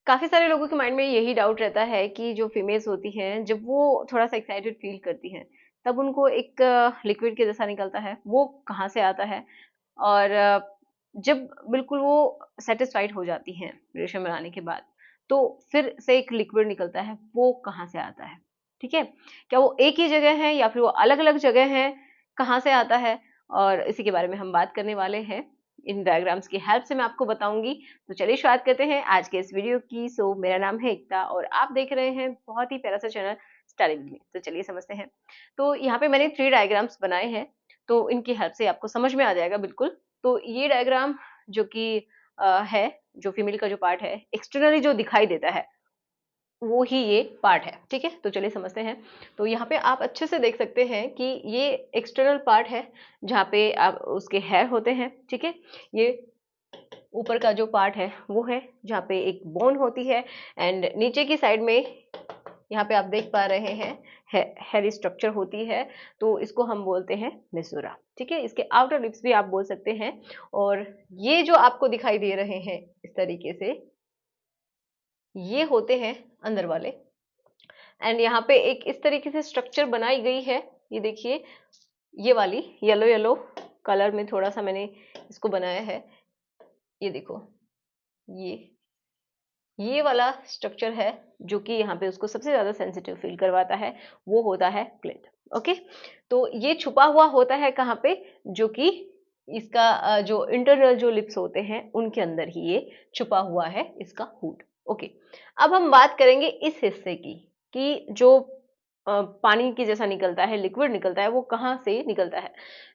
काफ़ी सारे लोगों के माइंड में यही डाउट रहता है कि जो फीमेल्स होती हैं, जब वो थोड़ा-सा एक्साइटेड फ़ील करती हैं, तब उनको एक लिक्विड के जैसा निकलता है, वो कहाँ से आता है? और जब बिल्कुल वो सैटिस्फाइड हो जाती हैं रिलेशन बनाने के बाद, तो फिर से एक लिक्विड निकलता है, वो कहाँ से आता है? ठीक है? क्या वो एक ही जगह है या फिर वो अलग-अलग जगह है? कहाँ से आता है? और इसी के बारे में हम बात करने वाले हैं। इन डायग्राम्स की हेल्प से मैं आपको बताऊँगी। तो चलिए शुरुआत करते हैं आज के इस वीडियो की। सो मेरा नाम है एकता और आप देख रहे हैं बहुत ही प्यारा सा चैनल स्टडी विद मी। तो चलिए समझते हैं। तो यहाँ पे मैंने 3 डायग्राम्स बनाए हैं, तो इनकी हेल्प से आपको समझ में आ जाएगा बिल्कुल। तो ये डायग्राम जो कि है, जो फीमेल का जो पार्ट है, एक्सटर्नली जो दिखाई देता है, वो ही ये पार्ट है, ठीक है? तो चलिए समझते हैं। तो यहाँ पे आप अच्छे से देख सकते हैं कि ये एक्सटर्नल पार्ट है, जहाँ पे आप उसके हेयर होते हैं, ठीक है? ये ऊपर का जो पार्ट है वो है जहाँ पे एक बोन होती है एंड नीचे की साइड में यहाँ पे आप देख पा रहे हैं हेयर स्ट्रक्चर होती है, तो इसको हम बोलते हैं मेसोरा, ठीक है? इसके आउटर लिप्स भी आप बोल सकते हैं। और ये जो आपको दिखाई दे रहे हैं इस तरीके से, ये होते हैं अंदर वाले। एंड यहाँ पे एक इस तरीके से स्ट्रक्चर बनाई गई है, ये देखिए, ये वाली येलो येलो कलर में थोड़ा सा मैंने इसको बनाया है, ये देखो, ये ये वाला स्ट्रक्चर है जो कि यहाँ पे उसको सबसे ज़्यादा सेंसिटिव फील करवाता है, वो होता है क्लिट। ओके, तो ये छुपा हुआ होता है कहाँ पे, जो कि इसका जो इंटरनल जो लिप्स होते हैं उनके अंदर ही ये छुपा हुआ है इसका हुड। ओके, अब हम बात करेंगे इस हिस्से की कि जो पानी की जैसा निकलता है, लिक्विड निकलता है, वो कहाँ से निकलता है।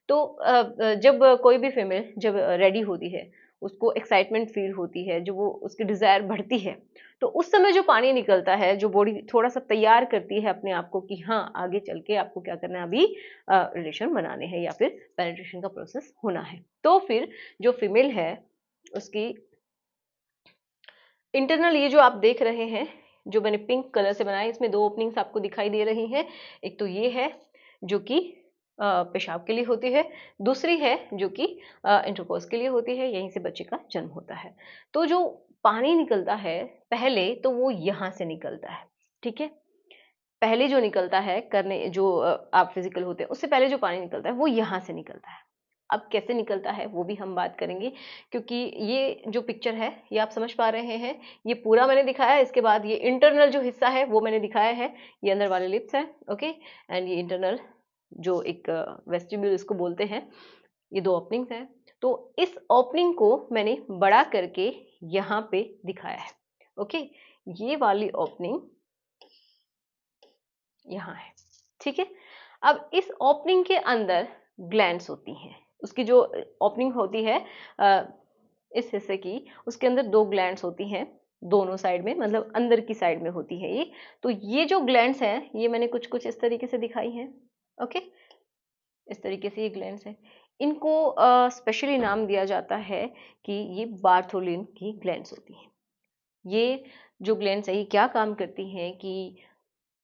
तो जब कोई भी फीमेल जब रेडी होती है, उसको एक्साइटमेंट फील होती है, जो वो उसकी डिज़ायर बढ़ती है, तो उस समय जो पानी निकलता है, जो बॉडी थोड़ा-सा तैयार करती है अपने आप को कि हाँ, आगे चल के आपको क्या करना है, अभी रिलेशन बनाने हैं या फिर पेनिट्रेशन का प्रोसेस होना है। तो फिर जो फीमेल है, उसकी इंटरनल ये जो आप देख रहे हैं, जो मैंने पिंक कलर से बनाया है, इसमें 2 ओपनिंग्स आपको दिखाई दे रही हैं। एक तो ये है, जो कि पेशाब के लिए होती है, दूसरी है जो कि इंटरकोर्स के लिए होती है, यहीं से बच्चे का जन्म होता है। तो जो पानी निकलता है, पहले तो वो यहाँ से निकलता है, ठीक है? पहले जो निकलता है करने जो आप फिज़िकल होते हैं, उससे पहले जो पानी निकलता है, वो यहाँ से निकलता है। अब कैसे निकलता है, वो भी हम बात करेंगे, क्योंकि ये जो पिक्चर है, ये आप समझ पा रहे हैं, ये पूरा मैंने दिखाया है, इसके बाद ये इंटरनल जो हिस्सा है, वो मैंने दिखाया है। ये अंदर वाले लिप्स हैं, ओके? एंड ये इंटरनल जो एक वेस्टिब्यूल इसको बोलते हैं, ये 2 ओपनिंग्स हैं। तो इस ओपनिंग को मैंने बड़ा करके यहाँ पे दिखाया है, ओके? ये वाली ओपनिंग यहाँ है, ठीक है? अब इस ओपनिंग के अंदर ग्लैंड्स होती हैं। उसकी जो ओपनिंग होती है अ, इस हिस्से की, उसके अंदर 2 ग्लैंड्स होती हैं, दोनों साइड में, मतलब अंदर की साइड में होती है ये। तो ये जो ग्लैंड्स हैं, ये मैंने कुछ-कुछ इस तरीके से दिखाई हैं, ओके? इस तरीके से ये ग्लैंड्स हैं। इनको स्पेशली नाम दिया जाता है कि ये बार्थोलिन की ग्लैंड्स होती हैं। ये जो ग्लैंड्स हैं, ये क्या काम करती हैं कि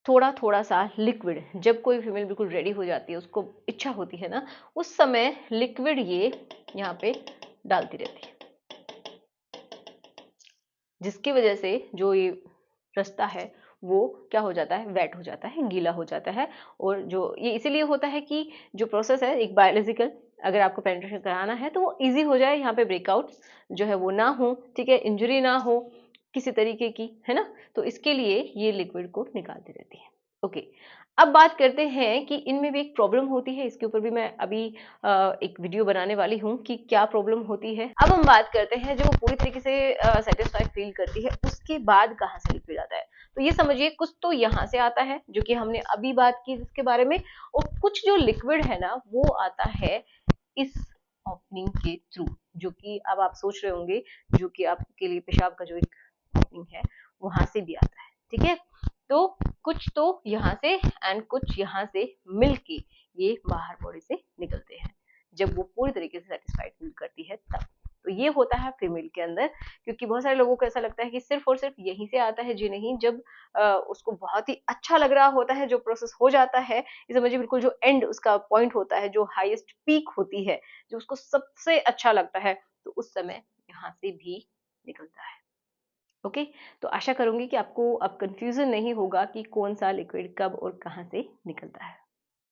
थोड़ा-थोड़ा सा लिक्विड, जब कोई फीमेल बिल्कुल रेडी हो जाती है, उसको इच्छा होती है ना, उस समय लिक्विड ये यहाँ पे डालती रहती है। जिसकी वजह से जो ये रास्ता है, वो क्या हो जाता है, वेट हो जाता है, गीला हो जाता है। और जो ये इसीलिए होता है कि जो प्रोसेस है एक बायोलॉजिकल, अगर आपको पेनिट्रेशन कराना है तो वो ईज़ी हो जाए, यहाँ पे ब्रेकआउट जो है वो ना हो, ठीक है? इंजरी ना हो किसी तरीके की, है ना? तो इसके लिए ये लिक्विड को निकालती रहती है। ओके, अब बात करते हैं कि इनमें भी एक प्रॉब्लम होती है, इसके ऊपर भी मैं अभी एक वीडियो बनाने वाली हूँ कि क्या प्रॉब्लम होती है। अब हम बात करते हैं, जब वो पूरी तरीके से सैटिस्फाइड फील करती है, उसके बाद कहाँ से लिक्विड आता है। तो ये समझिए, कुछ तो यहाँ से आता है जो कि हमने अभी बात की जिसके बारे में, और कुछ जो लिक्विड है ना, वो आता है इस ओपनिंग के थ्रू, जो कि अब आप सोच रहे होंगे, जो कि आपके लिए पेशाब का जो एक ओपनिंग है, वहां से भी आता है, ठीक है? तो कुछ तो यहाँ से एंड कुछ यहाँ से मिलके ये बाहर बॉडी से निकलते हैं, जब वो पूरी तरीके से सेटिस्फाइड फील करती है तब। तो ये होता है फीमेल के अंदर, क्योंकि बहुत सारे लोगों को ऐसा लगता है कि सिर्फ और सिर्फ यहीं से आता है। जी नहीं, जब उसको बहुत ही अच्छा लग रहा होता है, जो प्रोसेस हो जाता है, ये समझिए बिल्कुल जो एंड उसका पॉइंट होता है, जो हाईएस्ट पीक होती है, जो उसको सबसे अच्छा लगता है, तो उस समय यहाँ से भी निकलता है। ओके। तो आशा करूंगी कि आपको अब कंफ्यूजन नहीं होगा कि कौन सा लिक्विड कब और कहाँ से निकलता है।